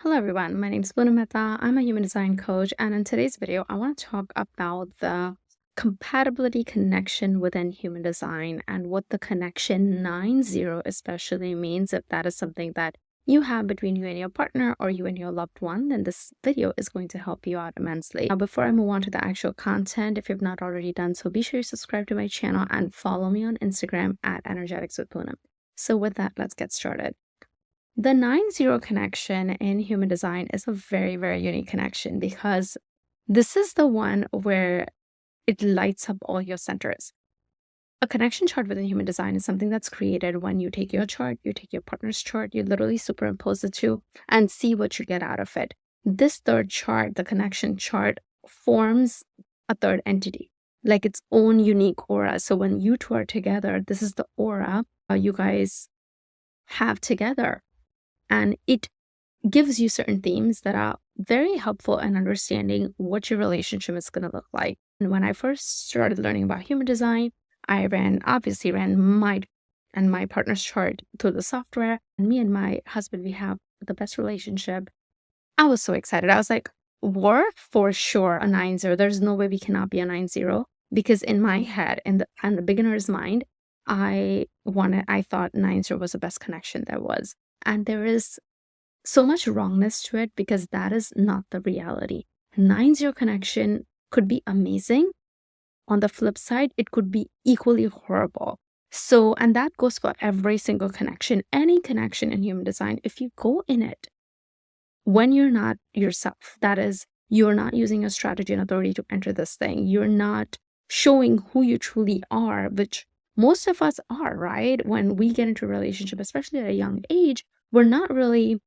Hello everyone, my name is Mehta. I'm a human design coach, and in today's video, I want to talk about the compatibility connection within human design and what the connection 90 especially means. If that is something that you have between you and your partner or you and your loved one, then this video is going to help you out immensely. Now, before I move on to the actual content, if you've not already done so, be sure you subscribe to my channel and follow me on Instagram at Energetics with Poonam. So with that, let's get started. The 90 connection in human design is a very, very unique connection because this is the one where it lights up all your centers. A connection chart within human design is something that's created when you take your chart, you take your partner's chart, you literally superimpose the two and see what you get out of it. This third chart, the connection chart, forms a third entity, like its own unique aura. So when you two are together, this is the aura you guys have together. And it gives you certain themes that are very helpful in understanding what your relationship is going to look like. And when I first started learning about human design, I obviously ran my and my partner's chart through the software. And me and my husband, we have the best relationship. I was so excited. I was like, we're for sure a 90. There's no way we cannot be a 90, because in my head, in the beginner's mind, I thought 90 was the best connection there was. And there is so much wrongness to it because that is not the reality. 90 connection could be amazing. On the flip side, it could be equally horrible. So, and that goes for every single connection, any connection in human design. If you go in it when you're not yourself, that is, you're not using a strategy and authority to enter this thing, you're not showing who you truly are, which most of us are, right? When we get into a relationship, especially at a young age, we're not really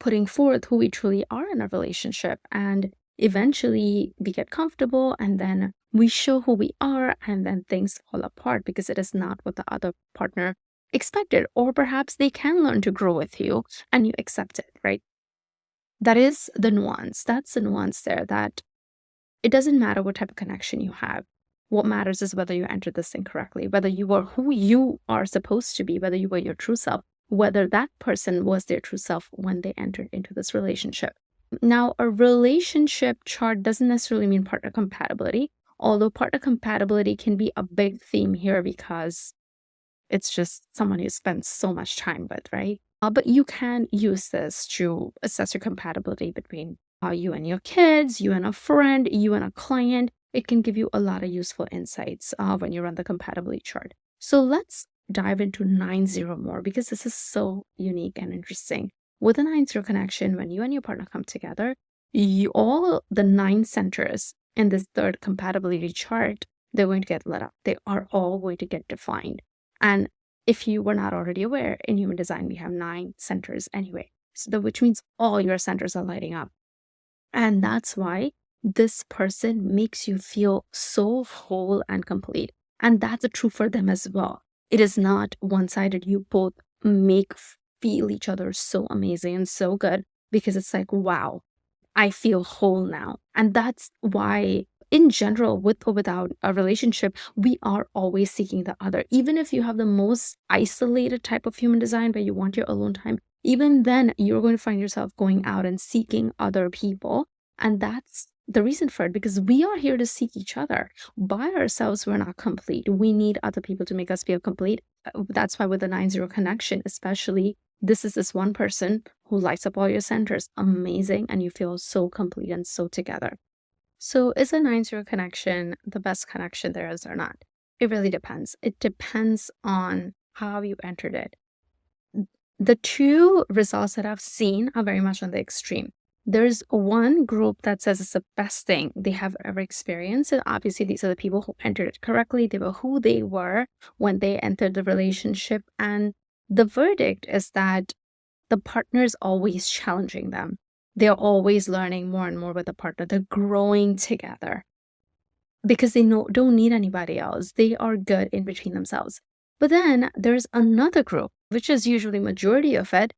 putting forth who we truly are in a relationship. And eventually we get comfortable and then we show who we are, and then things fall apart because it is not what the other partner expected. Or perhaps they can learn to grow with you and you accept it, right? That is the nuance. That's the nuance there, that it doesn't matter what type of connection you have. What matters is whether you entered this thing correctly, whether you were who you are supposed to be, whether you were your true self, whether that person was their true self when they entered into this relationship. Now, a relationship chart doesn't necessarily mean partner compatibility, although partner compatibility can be a big theme here because it's just someone you spend so much time with, right? But you can use this to assess your compatibility between you and your kids, you and a friend, you and a client. It can give you a lot of useful insights when you run the compatibility chart. So let's dive into 90 more because this is so unique and interesting. With a 90 connection, when you and your partner come together, all the 9 centers in this third compatibility chart, they're going to get lit up. They are all going to get defined. And if you were not already aware, in human design, we have 9 centers anyway, which means all your centers are lighting up. And that's why this person makes you feel so whole and complete. And that's true for them as well. It is not one-sided. You both feel each other so amazing and so good because it's like, wow, I feel whole now. And that's why, in general, with or without a relationship, we are always seeking the other. Even if you have the most isolated type of human design where you want your alone time, even then you're going to find yourself going out and seeking other people. And that's the reason for it, because we are here to seek each other. By ourselves, we're not complete. We need other people to make us feel complete. That's why with the 90 connection, especially, this is this one person who lights up all your centers. Amazing. And you feel so complete and so together. So is a 90 connection the best connection there is or not? It really depends. It depends on how you entered it. The two results that I've seen are very much on the extreme. There's one group that says it's the best thing they have ever experienced. And obviously, these are the people who entered it correctly. They were who they were when they entered the relationship. And the verdict is that the partner is always challenging them. They're always learning more and more with the partner. They're growing together because they don't need anybody else. They are good in between themselves. But then there's another group, which is usually majority of it,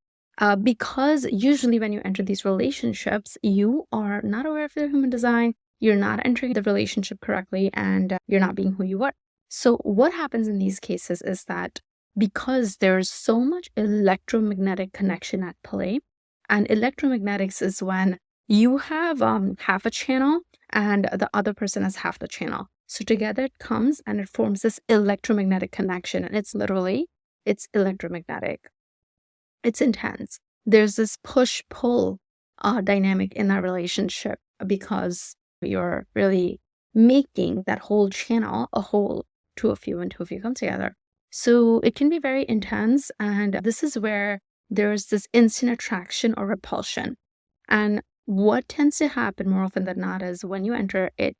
because usually when you enter these relationships, you are not aware of their human design, you're not entering the relationship correctly, and you're not being who you are. So what happens in these cases is that because there's so much electromagnetic connection at play, And electromagnetics is when you have half a channel and the other person has half the channel. So together it comes and it forms this electromagnetic connection. And it's electromagnetic. It's intense. There's this push-pull dynamic in that relationship because you're really making that whole channel a whole, two of you, and two of you come together. So it can be very intense, and this is where there's this instant attraction or repulsion. And what tends to happen more often than not is when you enter it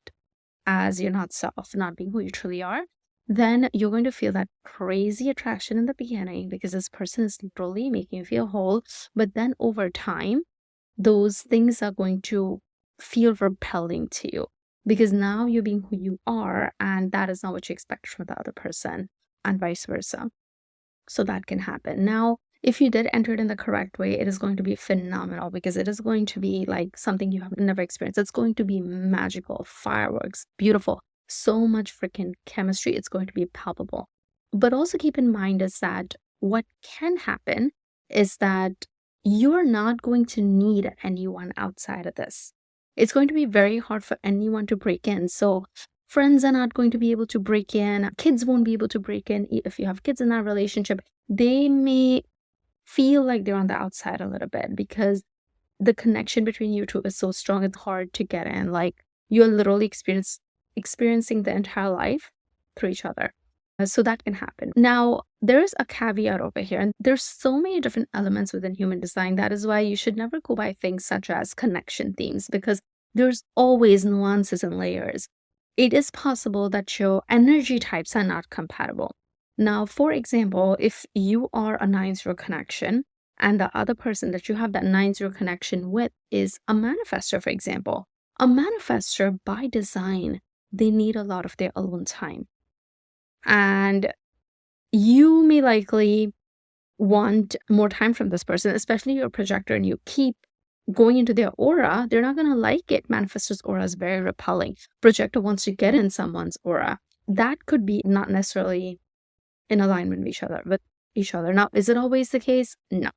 as you're not self, not being who you truly are, then you're going to feel that crazy attraction in the beginning because this person is literally making you feel whole. But then over time, those things are going to feel repelling to you because now you're being who you are, and that is not what you expect from the other person, and vice versa. So that can happen. Now, if you did enter it in the correct way, it is going to be phenomenal because it is going to be like something you have never experienced. It's going to be magical, fireworks, beautiful, so much freaking chemistry. It's going to be palpable. But also keep in mind is that what can happen is that you're not going to need anyone outside of this. It's going to be very hard for anyone to break in. So friends are not going to be able to break in. Kids won't be able to break in. If you have kids in that relationship, they may feel like they're on the outside a little bit because the connection between you two is so strong, it's hard to get in. Like you're literally experiencing the entire life through each other. So that can happen. Now, there is a caveat over here, and there's so many different elements within human design. That is why you should never go by things such as connection themes, because there's always nuances and layers. It is possible that your energy types are not compatible. Now, for example, if you are a 9-0 connection and the other person that you have that 9-0 connection with is a manifestor, for example, a manifestor by design, they need a lot of their alone time. And you may likely want more time from this person, especially your projector, and you keep going into their aura, they're not going to like it. Manifestor's aura is very repelling. Projector wants to get in someone's aura. That could be not necessarily in alignment with each other. Now, is it always the case? No.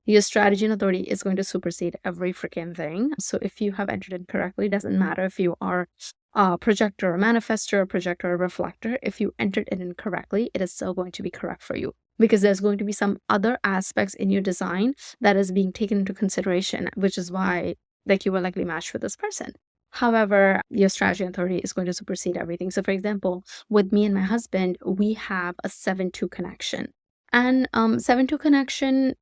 Your strategy and authority is going to supersede every freaking thing. So if you have entered it correctly, it doesn't matter if you are a projector, a manifestor, a projector, a reflector. If you entered it incorrectly, it is still going to be correct for you because there's going to be some other aspects in your design that is being taken into consideration, which is why like you were likely matched with this person. However, your strategy and authority is going to supersede everything. So for example, with me and my husband, we have a 7-2 connection. And 7-2 connection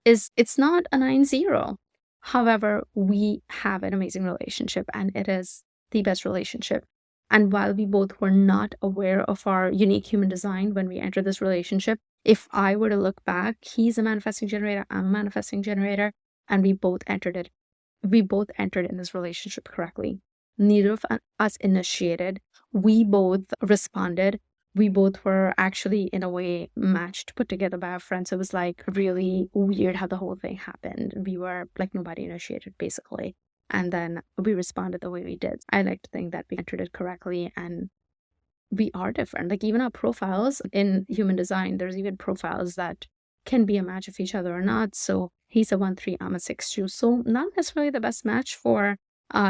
it's not a 9-0. However, we have an amazing relationship and it is the best relationship. And while we both were not aware of our unique human design when we entered this relationship, if I were to look back, he's a manifesting generator, I'm a manifesting generator, and we both entered it. We both entered in this relationship correctly. Neither of us initiated. We both responded. We both were actually in a way matched, put together by our friends. It was like really weird how the whole thing happened. We were like nobody initiated basically. And then we responded the way we did. I like to think that we entered it correctly and we are different. Like even our profiles in human design, there's even profiles that can be a match of each other or not. So he's a 1-3, I'm a 6-2. So not necessarily the best match for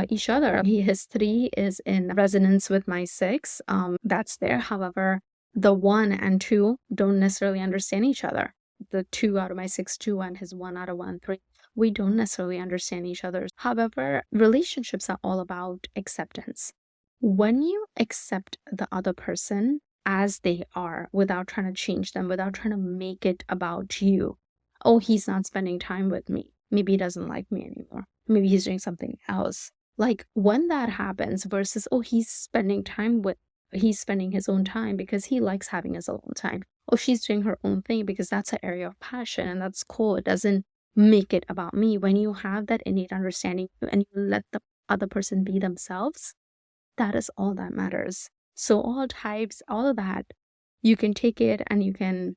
each other. His 3 is in resonance with my 6. That's there. However, the 1 and 2 don't necessarily understand each other. The 2 out of my 6-2 and his 1 out of 1-3, we don't necessarily understand each other. However, relationships are all about acceptance. When you accept the other person as they are without trying to change them, without trying to make it about you. Oh, he's not spending time with me. Maybe he doesn't like me anymore. Maybe he's doing something else. Like when that happens versus, oh, he's spending his own time because he likes having his own time. Oh, she's doing her own thing because that's an area of passion and that's cool. It doesn't make it about me. When you have that innate understanding and you let the other person be themselves, that is all that matters. So all types, all of that, you can take it and you can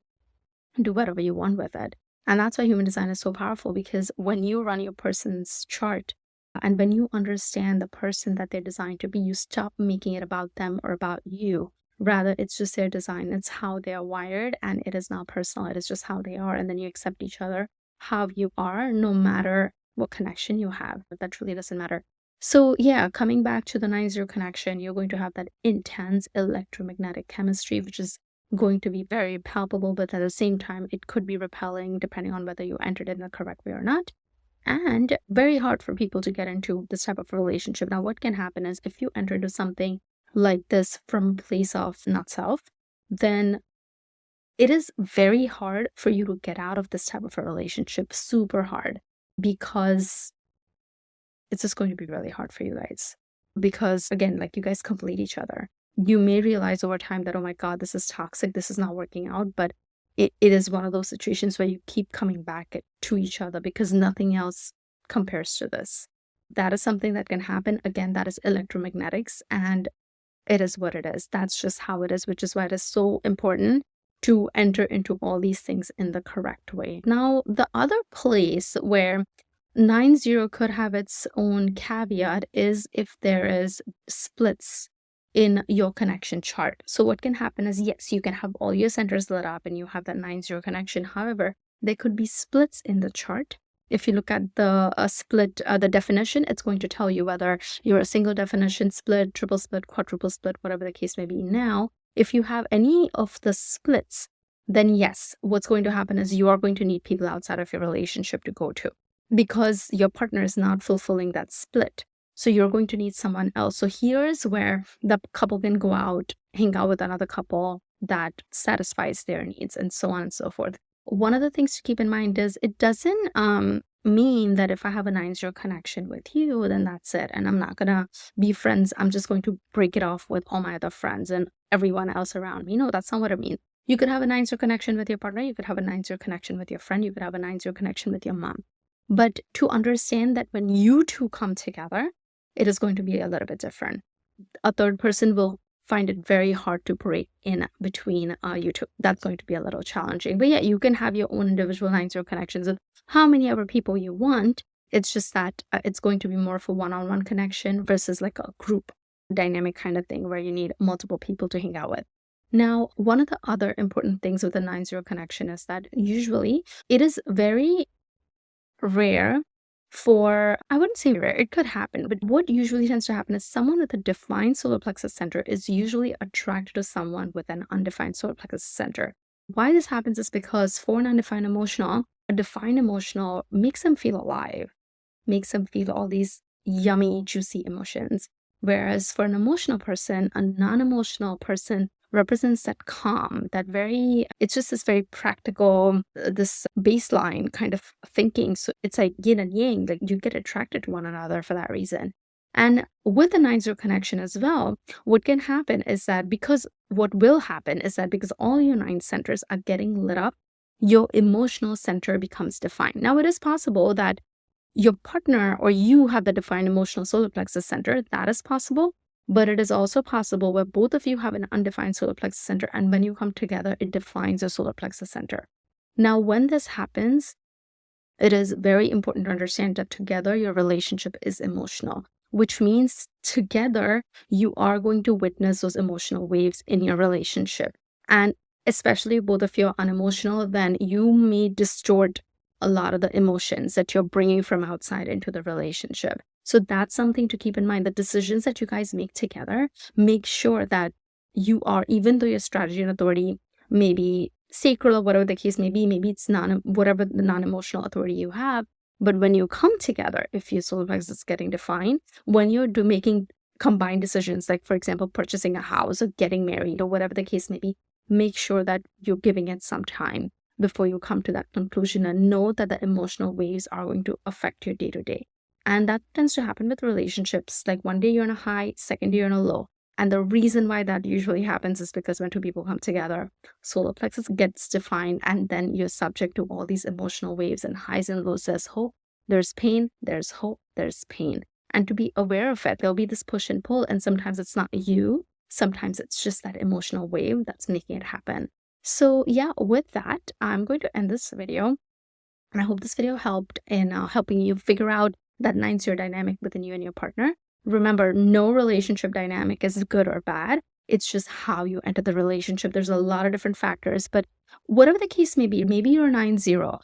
do whatever you want with it. And that's why human design is so powerful, because when you run your person's chart and when you understand the person that they're designed to be, you stop making it about them or about you. Rather, it's just their design. It's how they are wired and it is not personal. It is just how they are. And then you accept each other how you are, no matter what connection you have. That really doesn't matter. So yeah, coming back to the 9-0 connection, you're going to have that intense electromagnetic chemistry, which is going to be very palpable, but at the same time, it could be repelling depending on whether you entered in the correct way or not. And very hard for people to get into this type of relationship. Now, what can happen is if you enter into something like this from a place of not self, then it is very hard for you to get out of this type of a relationship, super hard, because it's just going to be really hard for you guys. Because again, like, you guys complete each other. You may realize over time that, oh my God, this is toxic, this is not working out, but it is one of those situations where you keep coming back to each other because nothing else compares to this. That is something that can happen. Again, that is electromagnetics, and it is what it is. That's just how it is, which is why it is so important to enter into all these things in the correct way. Now, the other place where 9-0 could have its own caveat is if there is splits in your connection chart. So what can happen is, yes, you can have all your centers lit up and you have that 9-0 connection. However, there could be splits in the chart. If you look at the split, the definition, it's going to tell you whether you're a single definition split, triple split, quadruple split, whatever the case may be. Now, if you have any of the splits, then yes, what's going to happen is you are going to need people outside of your relationship to go to, because your partner is not fulfilling that split. So you're going to need someone else. So here's where the couple can go out, hang out with another couple that satisfies their needs, and so on and so forth. One of the things to keep in mind is it doesn't mean that if I have a 9-0 connection with you, then that's it, and I'm not gonna be friends. I'm just going to break it off with all my other friends and everyone else around me. No, that's not what I mean. You could have a 9-0 connection with your partner. You could have a 9-0 connection with your friend. You could have a 9-0 connection with your mom. But to understand that when you two come together, it is going to be a little bit different. A third person will find it very hard to break in between you two. That's going to be a little challenging. But yeah, you can have your own individual 9-0 connections with how many other people you want. It's just that it's going to be more of a one-on-one connection versus like a group dynamic kind of thing where you need multiple people to hang out with. Now, one of the other important things with the 9-0 connection is that usually it is very rare for, I wouldn't say rare, it could happen, but what usually tends to happen is someone with a defined solar plexus center is usually attracted to someone with an undefined solar plexus center. Why this happens is because for an undefined emotional, a defined emotional makes them feel alive, makes them feel all these yummy, juicy emotions. Whereas for an emotional person, a non-emotional person represents that calm, that very, it's just this very practical, this baseline kind of thinking. So it's like yin and yang, like you get attracted to one another for that reason. And with the 9-0 connection as well, what can happen is that what will happen is that because all your 9 centers are getting lit up, your emotional center becomes defined. Now, it is possible that your partner or you have the defined emotional solar plexus center. That is possible. But it is also possible where both of you have an undefined solar plexus center, and when you come together, it defines your solar plexus center. Now, when this happens, it is very important to understand that together your relationship is emotional, which means together you are going to witness those emotional waves in your relationship. And especially if both of you are unemotional, then you may distort a lot of the emotions that you're bringing from outside into the relationship. So that's something to keep in mind. The decisions that you guys make together, make sure that you are, even though your strategy and authority may be sacral or whatever the case may be, maybe it's whatever the non-emotional authority you have, but when you come together, if your solar plexus is getting defined, when you're making combined decisions, like for example, purchasing a house or getting married or whatever the case may be, make sure that you're giving it some time before you come to that conclusion, and know that the emotional waves are going to affect your day-to-day. And that tends to happen with relationships. Like one day you're in a high, second day you're in a low. And the reason why that usually happens is because when two people come together, solar plexus gets defined, and then you're subject to all these emotional waves and highs and lows. There's hope, there's pain, there's hope, there's pain. And to be aware of it, there'll be this push and pull, and sometimes it's not you. Sometimes it's just that emotional wave that's making it happen. So yeah, with that, I'm going to end this video. And I hope this video helped in helping you figure out that 9-0 dynamic within you and your partner. Remember, no relationship dynamic is good or bad. It's just how you enter the relationship. There's a lot of different factors, but whatever the case may be, maybe you're 9-0,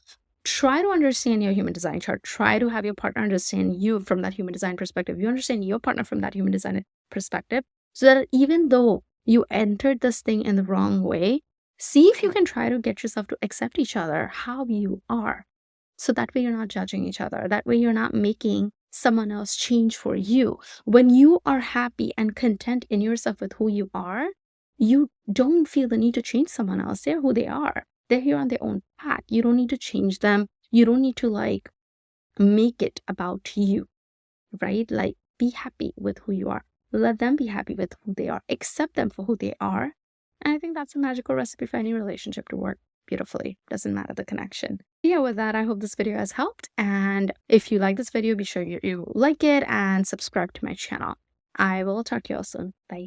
try to understand your human design chart. Try to have your partner understand you from that human design perspective. You understand your partner from that human design perspective, so that even though you entered this thing in the wrong way, see if you can try to get yourself to accept each other how you are. So that way you're not judging each other. That way you're not making someone else change for you. When you are happy and content in yourself with who you are, you don't feel the need to change someone else. They're who they are. They're here on their own path. You don't need to change them. You don't need to like make it about you, right? Like, be happy with who you are. Let them be happy with who they are. Accept them for who they are. And I think that's a magical recipe for any relationship to work beautifully. Doesn't matter the connection. Yeah, with that, I hope this video has helped. And if you like this video, be sure you like it and subscribe to my channel. I will talk to you all soon. Bye.